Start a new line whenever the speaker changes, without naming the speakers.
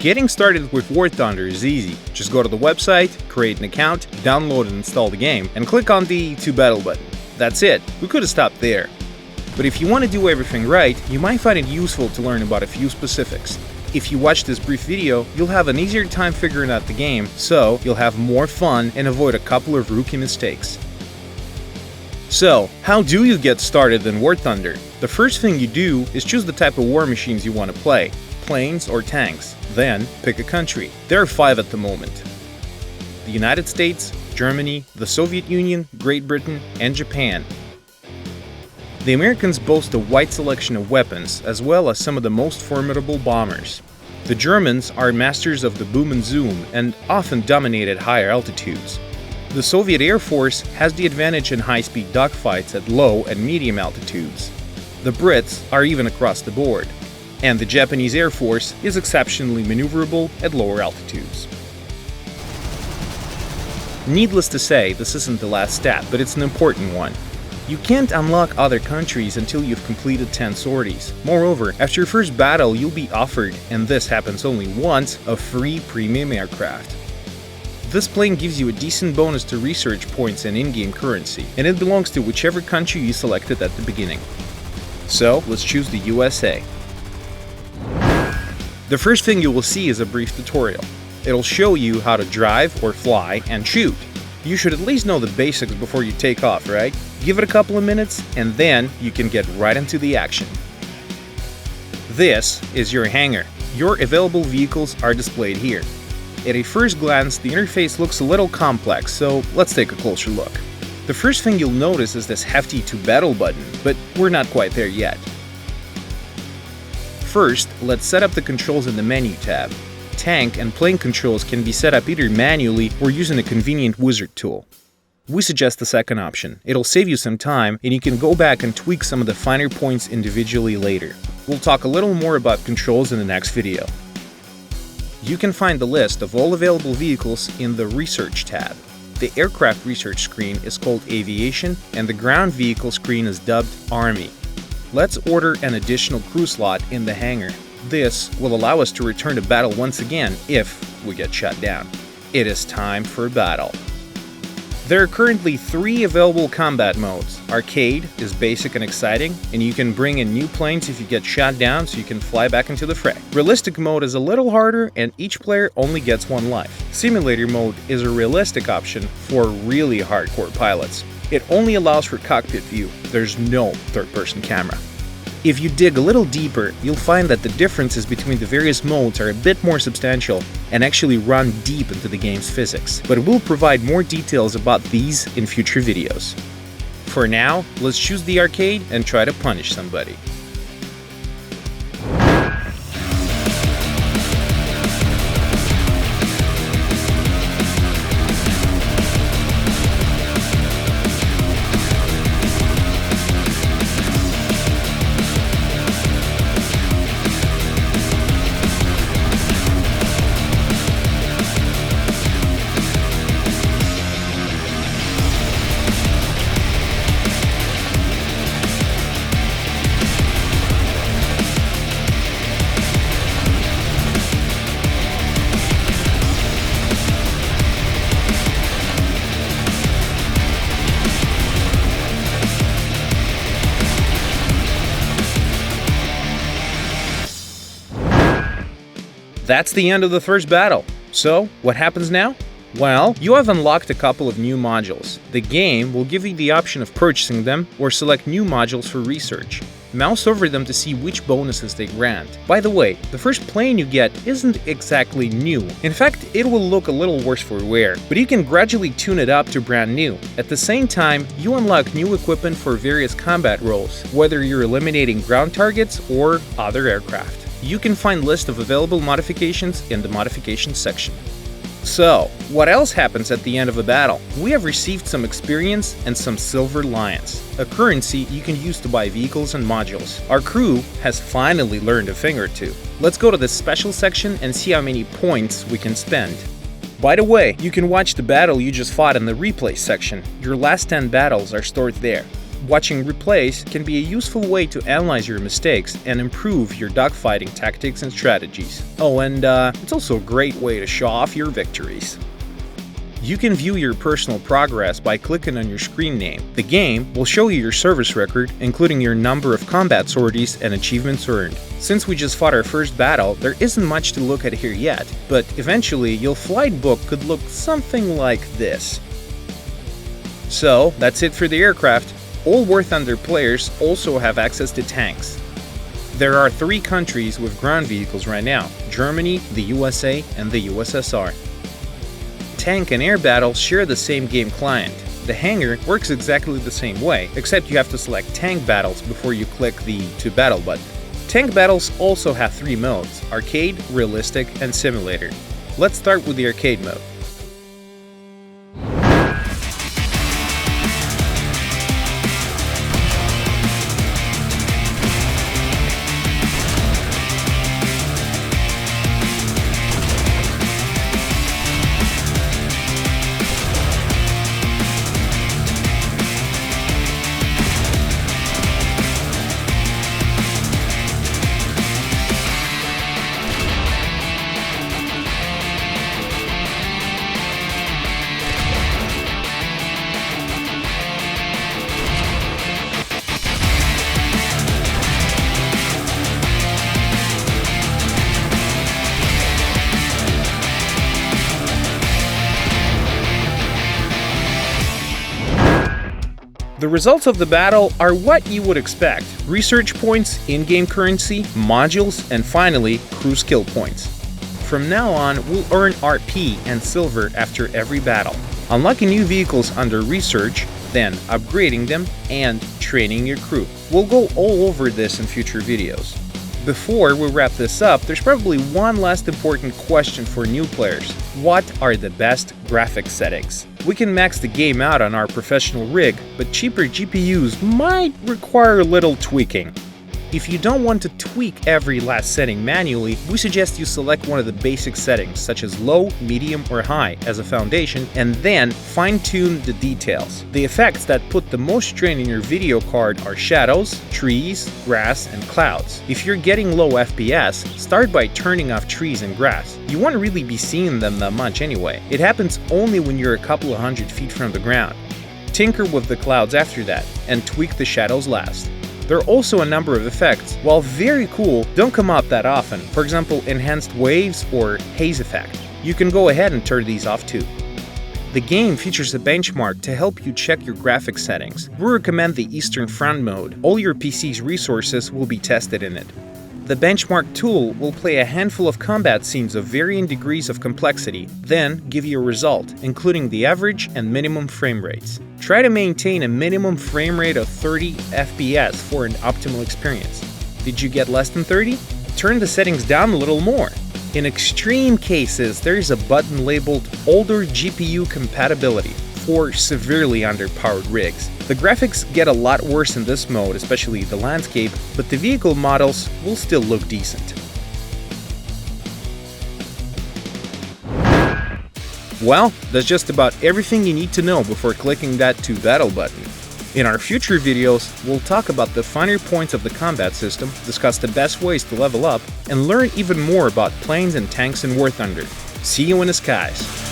Getting started with War Thunder is easy. Just go to the website, create an account, download and install the game, and click on the To Battle button. That's it. We could have stopped there. But if you want to do everything right, you might find it useful to learn about a few specifics. If you watch this brief video, you'll have an easier time figuring out the game, so you'll have more fun and avoid a couple of rookie mistakes. So, how do you get started in War Thunder? The first thing you do is choose the type of war machines you want to play, planes or tanks. Then, pick a country. There are 5 at the moment: the United States, Germany, the Soviet Union, Great Britain, and Japan. The Americans boast a wide selection of weapons, as well as some of the most formidable bombers. The Germans are masters of the boom and zoom, and often dominate at higher altitudes. The Soviet Air Force has the advantage in high-speed dogfights at low and medium altitudes. The Brits are even across the board. And the Japanese Air Force is exceptionally maneuverable at lower altitudes. Needless to say, this isn't the last step, but it's an important one. You can't unlock other countries until you've completed 10 sorties. Moreover, after your first battle, you'll be offered, and this happens only once, a free premium aircraft. This plane gives you a decent bonus to research points and in-game currency, and it belongs to whichever country you selected at the beginning. So, let's choose the USA. The first thing you will see is a brief tutorial. It'll show you how to drive or fly and shoot. You should at least know the basics before you take off, right? Give it a couple of minutes, and then you can get right into the action. This is your hangar. Your available vehicles are displayed here. At a first glance, the interface looks a little complex, so let's take a closer look. The first thing you'll notice is this hefty To Battle button, but we're not quite there yet. First, let's set up the controls in the menu tab. Tank and plane controls can be set up either manually or using a convenient wizard tool. We suggest the second option. It'll save you some time, and you can go back and tweak some of the finer points individually later. We'll talk a little more about controls in the next video. You can find the list of all available vehicles in the Research tab. The aircraft research screen is called Aviation, and the ground vehicle screen is dubbed Army. Let's order an additional crew slot in the hangar. This will allow us to return to battle once again if we get shut down. It is time for battle. There are currently 3 available combat modes. Arcade is basic and exciting, and you can bring in new planes if you get shot down so you can fly back into the fray. Realistic mode is a little harder, and each player only gets 1 life. Simulator mode is a realistic option for really hardcore pilots. It only allows for cockpit view. There's no third-person camera. If you dig a little deeper, you'll find that the differences between the various modes are a bit more substantial and actually run deep into the game's physics, but we'll provide more details about these in future videos. For now, let's choose the arcade and try to punish somebody. That's the end of the first battle. So, what happens now? Well, you have unlocked a couple of new modules. The game will give you the option of purchasing them or select new modules for research. Mouse over them to see which bonuses they grant. By the way, the first plane you get isn't exactly new. In fact, it will look a little worse for wear, but you can gradually tune it up to brand new. At the same time, you unlock new equipment for various combat roles, whether you're eliminating ground targets or other aircraft. You can find list of available modifications in the modifications section. So, what else happens at the end of a battle? We have received some experience and some silver lions, a currency you can use to buy vehicles and modules. Our crew has finally learned a thing or two. Let's go to the special section and see how many points we can spend. By the way, you can watch the battle you just fought in the replay section. Your last 10 battles are stored there. Watching replays can be a useful way to analyze your mistakes and improve your dogfighting tactics and strategies. Oh, and it's also a great way to show off your victories. You can view your personal progress by clicking on your screen name. The game will show you your service record, including your number of combat sorties and achievements earned. Since we just fought our first battle, there isn't much to look at here yet, but eventually your flight book could look something like this. So, that's it for the aircraft. All War Thunder players also have access to tanks. There are 3 countries with ground vehicles right now: Germany, the USA, and the USSR. Tank and air battles share the same game client. The hangar works exactly the same way, except you have to select tank battles before you click the To Battle button. Tank battles also have 3 modes: arcade, realistic, and simulator. Let's start with the arcade mode. The results of the battle are what you would expect: research points, in-game currency, modules, and finally, crew skill points. From now on, we'll earn RP and silver after every battle, unlocking new vehicles under research, then upgrading them, and training your crew. We'll go all over this in future videos. Before we wrap this up, there's probably one last important question for new players. What are the best graphics settings? We can max the game out on our professional rig, but cheaper GPUs might require a little tweaking. If you don't want to tweak every last setting manually, we suggest you select one of the basic settings, such as low, medium, or high, as a foundation, and then fine-tune the details. The effects that put the most strain in your video card are shadows, trees, grass, and clouds. If you're getting low FPS, start by turning off trees and grass. You won't really be seeing them that much anyway. It happens only when you're a couple of 100 feet from the ground. Tinker with the clouds after that, and tweak the shadows last. There are also a number of effects. While very cool, don't come up that often. For example, enhanced waves or haze effect. You can go ahead and turn these off too. The game features a benchmark to help you check your graphics settings. We recommend the Eastern Front mode. All your PC's resources will be tested in it. The benchmark tool will play a handful of combat scenes of varying degrees of complexity, then give you a result, including the average and minimum frame rates. Try to maintain a minimum frame rate of 30 FPS for an optimal experience. Did you get less than 30? Turn the settings down a little more. In extreme cases, there is a button labeled Older GPU Compatibility for severely underpowered rigs. The graphics get a lot worse in this mode, especially the landscape, but the vehicle models will still look decent. Well, that's just about everything you need to know before clicking that To Battle button. In our future videos, we'll talk about the finer points of the combat system, discuss the best ways to level up, and learn even more about planes and tanks in War Thunder. See you in the skies!